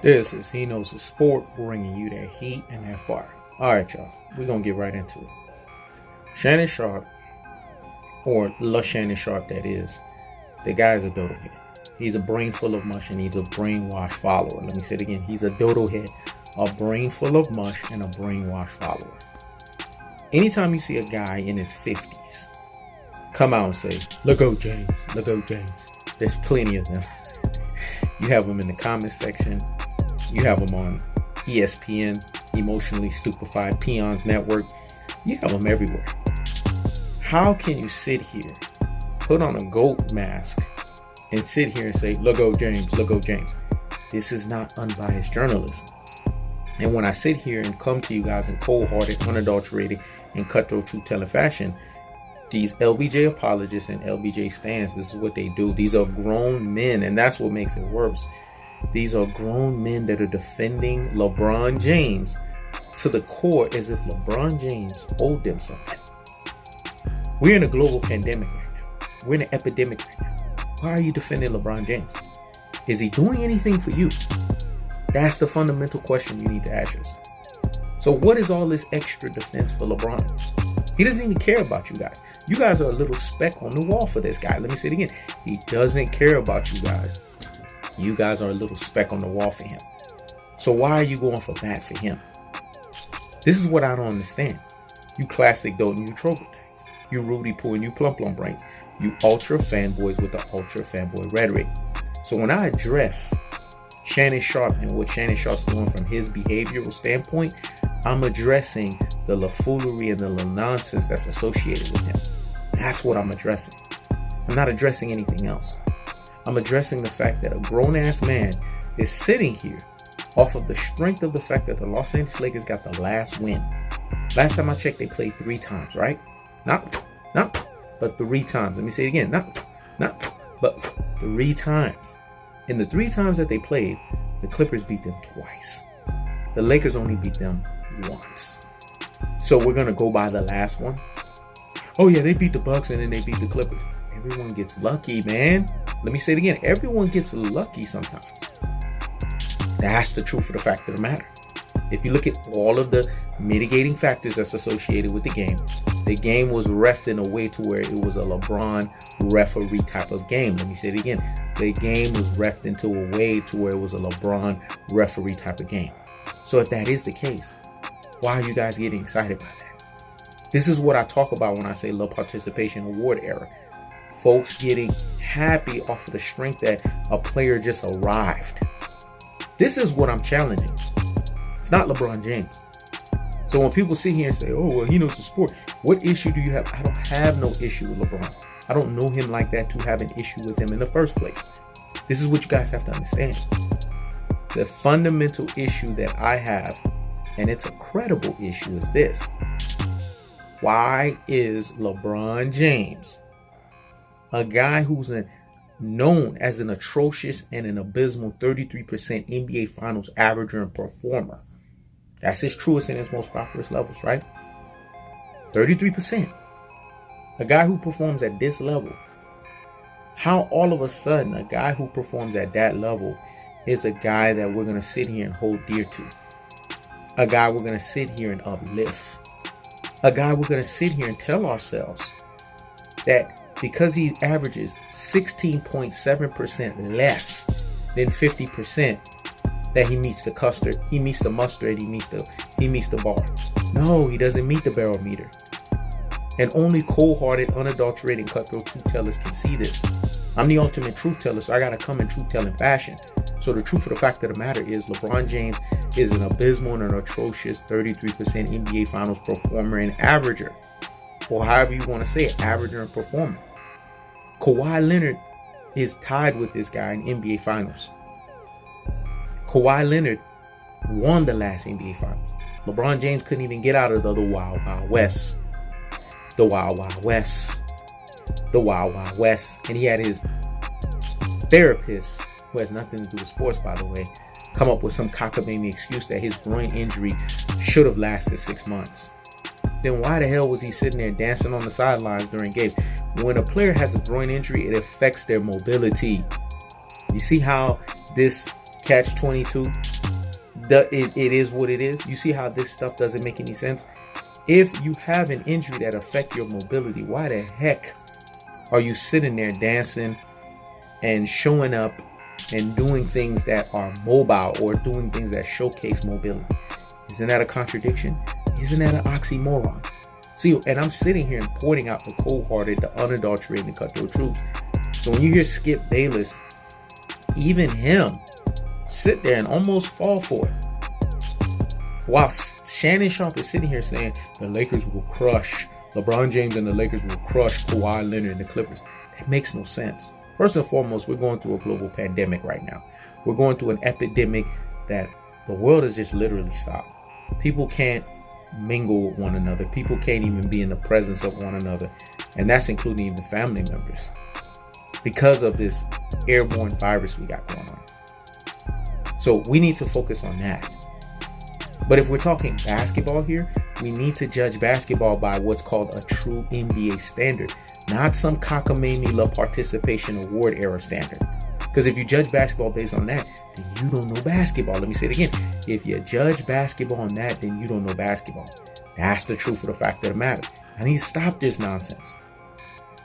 This is He Knows the Sport, bringing you that heat and that fire. All right, y'all. We're going to get right into it. Shannon Sharpe, or La Shannon Sharpe, that is, the guy is a dodo head. He's a brain full of mush and he's a brainwashed follower. Let me say it again. He's a dodo head, a brain full of mush and a brainwashed follower. Anytime you see a guy in his 50s come out and say, "Look go James, look go James," there's plenty of them. You have them in the comment section. You have them on ESPN, Emotionally Stupefied Peons Network. You have them everywhere. How can you sit here, put on a goat mask, and sit here and say, "Look go James, look go James"? This is not unbiased journalism. And when I sit here and come to you guys in cold-hearted, unadulterated, and cutthroat truth-telling fashion, these LBJ apologists and LBJ stands, this is what they do. These are grown men, and that's what makes it worse. These are grown men that are defending LeBron James to the core as if LeBron James owed them something. We're in a global pandemic right now. We're in an epidemic right now. Why are you defending LeBron James? Is he doing anything for you? That's the fundamental question you need to ask yourself. So what is all this extra defense for LeBron? He doesn't even care about you guys. You guys are a little speck on the wall for this guy. Let me say it again. He doesn't care about you guys. You guys are a little speck on the wall for him. So why are you going for bat for him? This is what I don't understand. You classic doting, you troll guys. You Rudy Poo and you plum plum brains. You ultra fanboys with the ultra fanboy rhetoric. So when I address Shannon Sharpe and what Shannon Sharpe's doing from his behavioral standpoint, I'm addressing the foolery and the nonsense that's associated with him. That's what I'm addressing. I'm not addressing anything else. I'm addressing the fact that a grown-ass man is sitting here off of the strength of the fact that the Los Angeles Lakers got the last win. Last time I checked, they played 3 times, right? Not, but 3 times. Let me say it again. Not, but 3 times. In the 3 times that they played, the Clippers beat them twice. The Lakers only beat them once. So we're going to go by the last one. Oh yeah, they beat the Bucks and then they beat the Clippers. Everyone gets lucky, man. Let me say it again. Everyone gets lucky sometimes. That's the truth of the fact of the matter. If you look at all of the mitigating factors that's associated with the game was reffed in a way to where it was a LeBron referee type of game. Let me say it again. The game was reffed into a way to where it was a LeBron referee type of game. So if that is the case, why are you guys getting excited by that? This is what I talk about when I say low participation award era. Folks getting happy off of the strength that a player just arrived. This is what I'm challenging. It's not LeBron James. So when people sit here and say, "Oh, well, he knows the sport," what issue do you have? I don't have no issue with LeBron. I don't know him like that to have an issue with him in the first place. This is what you guys have to understand. The fundamental issue that I have, and it's a credible issue, is this. Why is LeBron James, a guy who's known as an atrocious and an abysmal 33% NBA Finals averager and performer? That's his truest and his most populous levels, right? 33%. A guy who performs at this level. How all of a sudden a guy who performs at that level is a guy that we're going to sit here and hold dear to. A guy we're going to sit here and uplift. A guy we're going to sit here and tell ourselves that because he averages 16.7% less than 50%, that he meets the custard, he meets the mustard, he meets the bar. No, he doesn't meet the barometer. And only cold-hearted, unadulterated, cutthroat truth-tellers can see this. I'm the ultimate truth-teller, so I gotta come in truth-telling fashion. So the truth of the fact of the matter is LeBron James is an abysmal and an atrocious 33% NBA Finals performer and averager. Or however you want to say it, averager and performer. Kawhi Leonard is tied with this guy in NBA Finals. Kawhi Leonard won the last NBA Finals. LeBron James couldn't even get out of the Wild Wild West. The Wild Wild West. The Wild Wild West. And he had his therapist, who has nothing to do with sports, by the way, come up with some cockamamie excuse that his groin injury should have lasted 6 months. Then why the hell was he sitting there dancing on the sidelines during games? When a player has a groin injury, it affects their mobility. You see how this catch-22 It is what it is. You see how this stuff doesn't make any sense? If you have an injury that affects your mobility, why the heck are you sitting there dancing and showing up and doing things that are mobile or doing things that showcase mobility? Isn't that a contradiction? Isn't that an oxymoron? See, and I'm sitting here and pointing out the cold-hearted, the unadulterated, and cutthroat truth. So when you hear Skip Bayless, even him, sit there and almost fall for it, while Shannon Sharpe is sitting here saying the Lakers will crush LeBron James and the Lakers will crush Kawhi Leonard and the Clippers. That makes no sense. First and foremost, we're going through a global pandemic right now. We're going through an epidemic that the world has just literally stopped. People can't mingle with one another. People can't even be in the presence of one another. And that's including even family members, because of this airborne virus we got going on. So we need to focus on that. But if we're talking basketball here, we need to judge basketball by what's called a true NBA standard, not some cockamamie La Participation Award era standard. Because if you judge basketball based on that, then you don't know basketball. Let me say it again. If you judge basketball on that, then you don't know basketball. That's the truth of the fact of the matter. I need to stop this nonsense.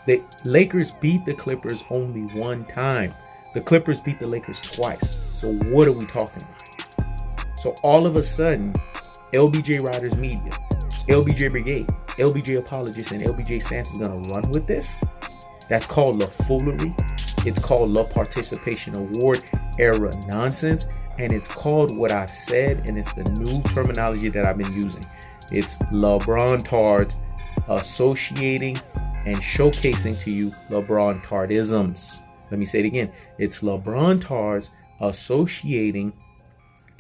The Lakers beat the Clippers only one time. The Clippers beat the Lakers twice. So what are we talking about? So all of a sudden, LBJ Riders Media, LBJ Brigade, LBJ Apologists, and LBJ Stance is going to run with this? That's called La Foolery. It's called La Participation Award era nonsense. And it's called what I've said, and it's the new terminology that I've been using. It's LeBron Tards associating and showcasing to you LeBron Tardisms. Let me say it again. It's LeBron Tards associating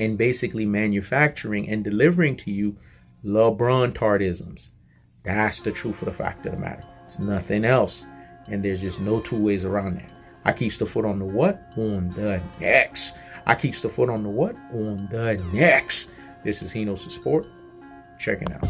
and basically manufacturing and delivering to you LeBron Tardisms. That's the truth of the fact of the matter. It's nothing else. And there's just no two ways around that. I keeps the foot on the what? On the next. I keeps the foot on the what? On the next. This is Hinos of Sport. Checking out.